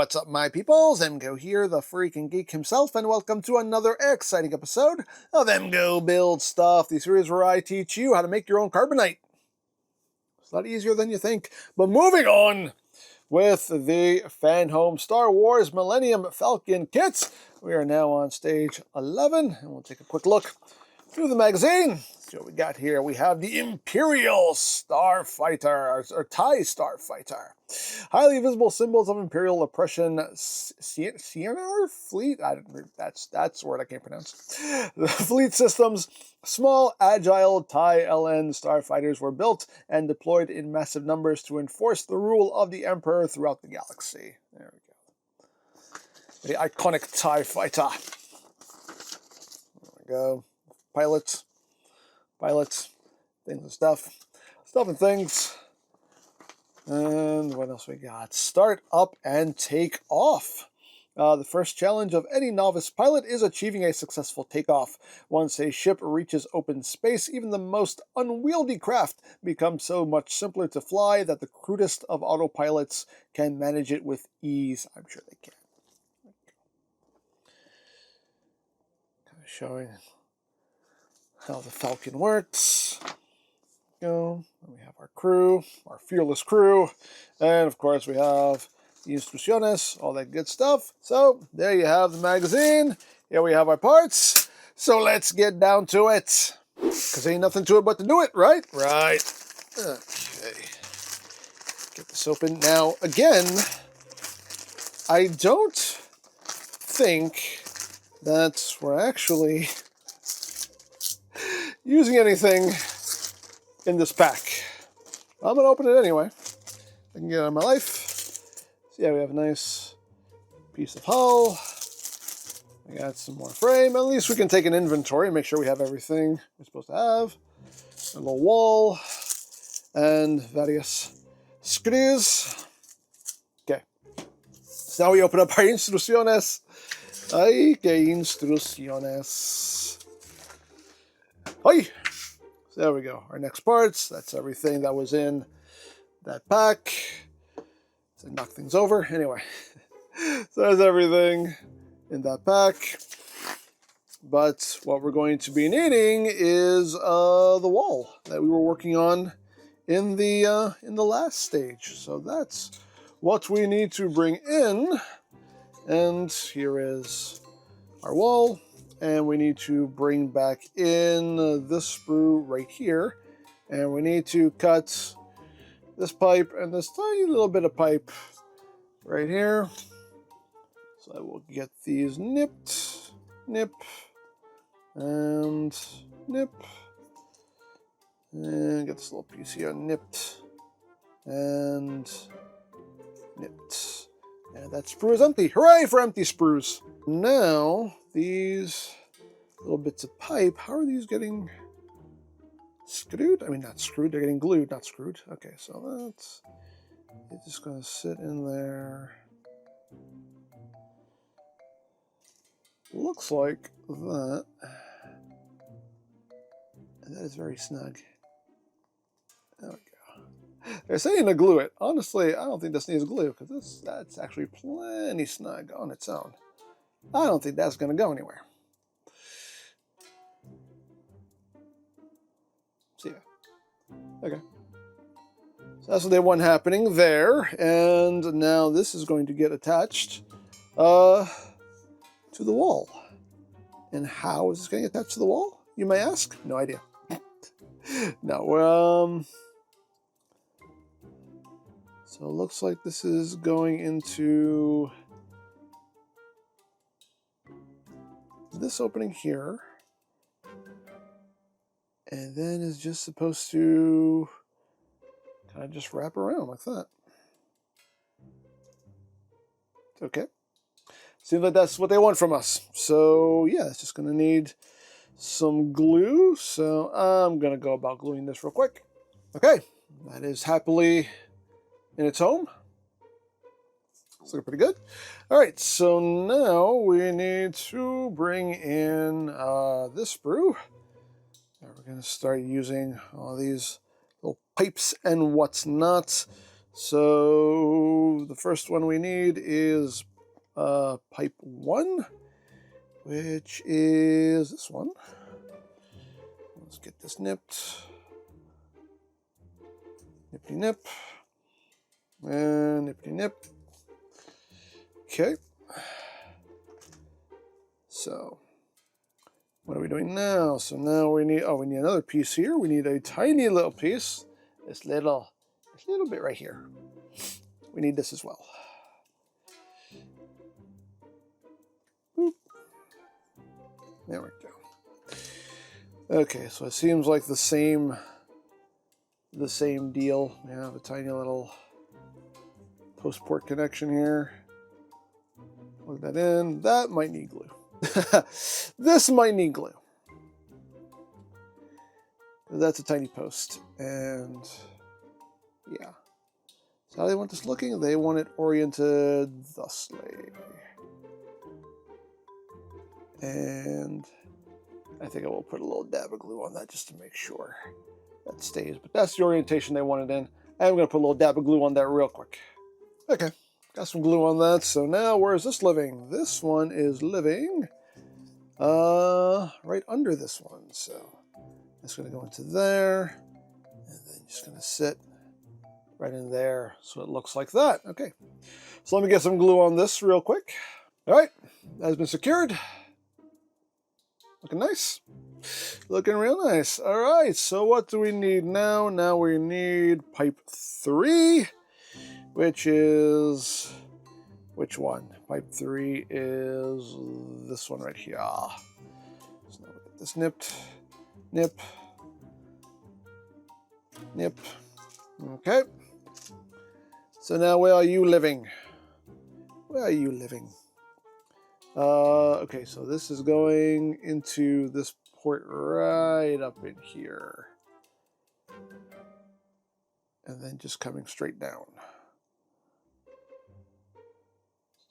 what's up, my peoples? EmGo here, the freaking geek himself, and welcome to another exciting episode of EmGo Build Stuff, the series where I teach you how to make your own carbonite. It's a lot easier than you think. But moving on with the Fanhome Star Wars Millennium Falcon kits, we are now on stage 11, and we'll take a quick look through the magazine. See what we got here. We have the Imperial Starfighter, or TIE Starfighter. Highly visible symbols of Imperial oppression. CNR fleet? That's a word I can't pronounce. The fleet systems. Small, agile TIE LN starfighters were built and deployed in massive numbers to enforce the rule of the Emperor throughout the galaxy. There we go. The iconic TIE fighter. There we go. Pilots, things and stuff and things. And what else we got? Start up and take off. The first challenge of any novice pilot is achieving a successful takeoff. Once a ship reaches open space, even the most unwieldy craft becomes so much simpler to fly that the crudest of autopilots can manage it with ease. I'm sure they can. Kind of showing how the Falcon works. Go. We have our crew, our fearless crew, and of course we have the instrucciones, all that good stuff. So there you have the magazine. Here we have our parts. So let's get down to it. Because ain't nothing to it but to do it, right? Right. Okay. Get this open. Now, again, I don't think that we're actually using anything in this pack. I'm going to open it anyway. I can get it out of my life. So yeah, we have a nice piece of hull. We got some more frame. At least we can take an inventory and make sure we have everything we're supposed to have. A little wall and various screws. Okay. So now we open up our instrucciones. Ay, que instrucciones. Ay. So there we go. Our next parts. That's everything that was in that pack. To knock things over. Anyway. So there's everything in that pack. But what we're going to be needing is the wall that we were working on in the last stage. So that's what we need to bring in. And here is our wall. And we need to bring back in this sprue right here. And we need to cut this pipe and this tiny little bit of pipe right here. So I will get these nipped, nip, and nip. And get this little piece here nipped and nipped. And that sprue is empty. Hooray for empty sprues. Now, these little bits of pipe, how are these getting screwed? I mean, not screwed, they're getting glued, not screwed. Okay, so that's, it's just going to sit in there. Looks like that. And that is very snug. There we go. They're saying to glue it. Honestly, I don't think this needs glue because that's actually plenty snug on its own. I don't think that's going to go anywhere. See ya. Okay. So that's what they want happening there. And now this is going to get attached to the wall. And how is this going to get attached to the wall, you may ask? No idea. No, so it looks like this is going into this opening here. And then is just supposed to kind of just wrap around like that. Okay. Seems like that's what they want from us. So yeah, it's just going to need some glue. So I'm going to go about gluing this real quick. Okay, that is happily in its home. It's looking pretty good. All right, so now we need to bring in this sprue. And we're going to start using all these little pipes and what's not. So the first one we need is pipe 1, which is this one. Let's get this nipped. Nippity nip. And nippity nip. Okay. So what are we doing now? So now we need another piece here. We need a tiny little piece. This little bit right here. We need this as well. Boop. There we go. Okay, so it seems like the same deal. We have a tiny little post-port connection here. Plug that in. That might need glue. This might need glue. That's a tiny post. And yeah. So how do they want this looking? They want it oriented thusly. And I think I will put a little dab of glue on that just to make sure that stays. But that's the orientation they want it in. I'm going to put a little dab of glue on that real quick. Okay, got some glue on that. So now where is this living? This one is living right under this one. So it's going to go into there. And then just going to sit right in there so it looks like that. Okay, so let me get some glue on this real quick. All right, that has been secured. Looking nice. Looking real nice. All right, so what do we need now? Now we need pipe 3, which is, which one? Pipe 3 is this one right here. So now we get this nipped. Nip. Nip. Okay. So now where are you living? Where are you living? Okay, so this is going into this port right up in here. And then just coming straight down.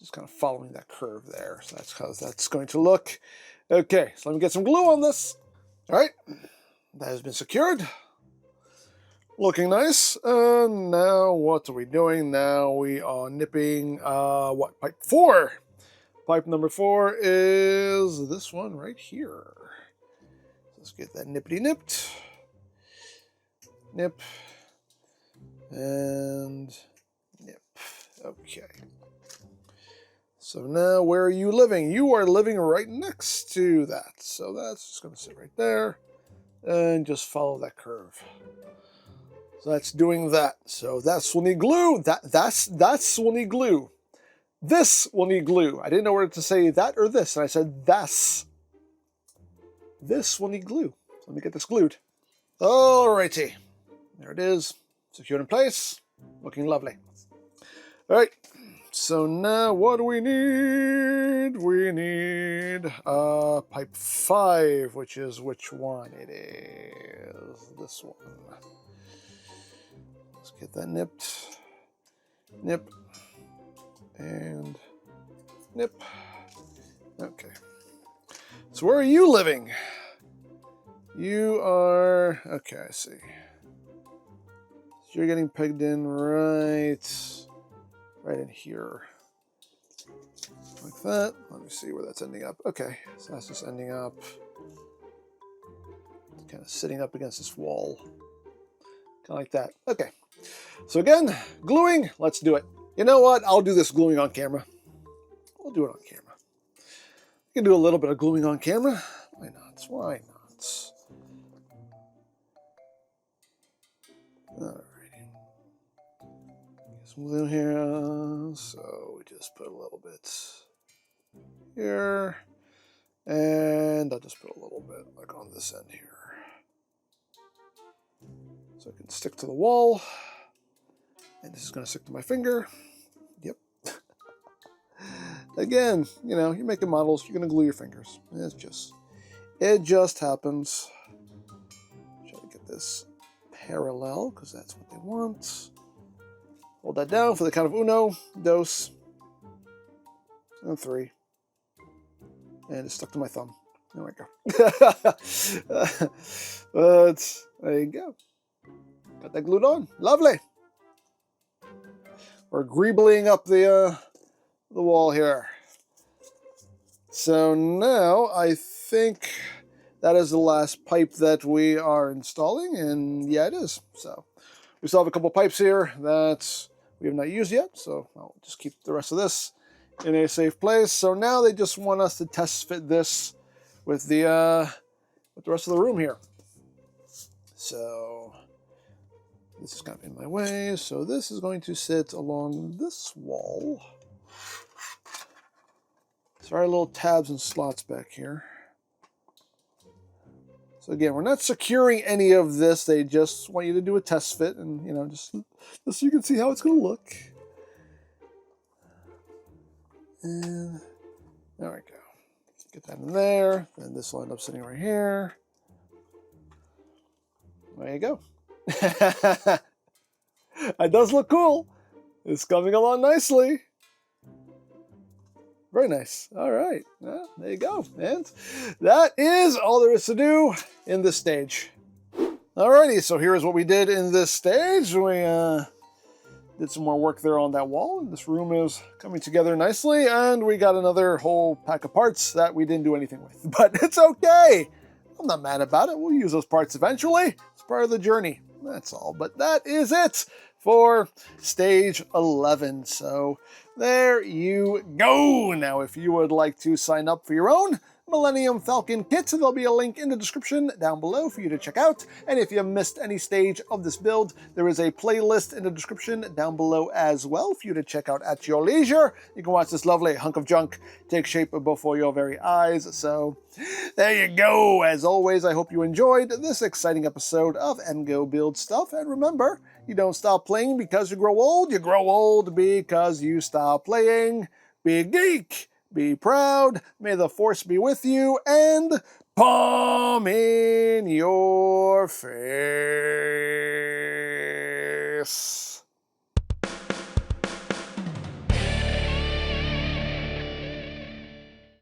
Just kind of following that curve there. So that's how that's going to look. Okay, so let me get some glue on this. All right, that has been secured. Looking nice. And now what are we doing? Now we are nipping, what, pipe 4. Pipe number 4 is this one right here. Let's get that nippity nipped. Nip. And nip. Okay. So now where are you living? You are living right next to that. So that's just going to sit right there. And just follow that curve. So that's doing that. So that's will need glue. That's will need glue. This will need glue. I didn't know whether to say that or this, and I said this. This will need glue. So let me get this glued. Alrighty. There it is. Secured in place. Looking lovely. Alright. So now what do we need? We need pipe 5, which is which one? It is this one. Let's get that nipped. Nip. And nip. Okay. So where are you living? You are, okay, I see. So you're getting pegged in right in here. Like that. Let me see where that's ending up. Okay, so that's just ending up kind of sitting up against this wall. Kind of like that. Okay. So again, gluing, let's do it. You know what? I'll do this gluing on camera. We'll do it on camera. You can do a little bit of gluing on camera. Why not? Why not? Alrighty. Get some glue here. So we just put a little bit here. And I'll just put a little bit like on this end here. So it can stick to the wall. And this is going to stick to my finger. Yep. Again, you know, you're making models, you're going to glue your fingers. It just happens. Try to get this parallel, because that's what they want. Hold that down for the count of 1, 2, and 3. And it's stuck to my thumb. There we go. But there you go. Got that glued on. Lovely. or greebling up the wall here. So now I think that is the last pipe that we are installing, and yeah, it is. So we still have a couple pipes here that we have not used yet, so I'll just keep the rest of this in a safe place. So now they just want us to test fit this with the rest of the room here. So this is kind of in my way, so this is going to sit along this wall. Sorry, little tabs and slots back here. So again, we're not securing any of this. They just want you to do a test fit, and you know, just so you can see how it's going to look. And there we go. Get that in there. Then this will end up sitting right here. There you go. It does look cool. It's coming along nicely. Very nice. All right. Well, there you go. And that is all there is to do in this stage. Alrighty, so here's what we did in this stage. We did some more work there on that wall. And this room is coming together nicely. And we got another whole pack of parts that we didn't do anything with. But it's okay. I'm not mad about it. We'll use those parts eventually. It's part of the journey. That's all. But that is it for stage 11. So there you go. Now, if you would like to sign up for your own Millennium Falcon kit, there'll be a link in the description down below for you to check out. And if you missed any stage of this build, there is a playlist in the description down below as well for you to check out at your leisure. You can watch this lovely hunk of junk take shape before your very eyes. So there you go. As always, I hope you enjoyed this exciting episode of EmGo Build Stuff. And remember, you don't stop playing because you grow old because you stop playing. Be a geek. Be proud, may the force be with you, and palm in your face.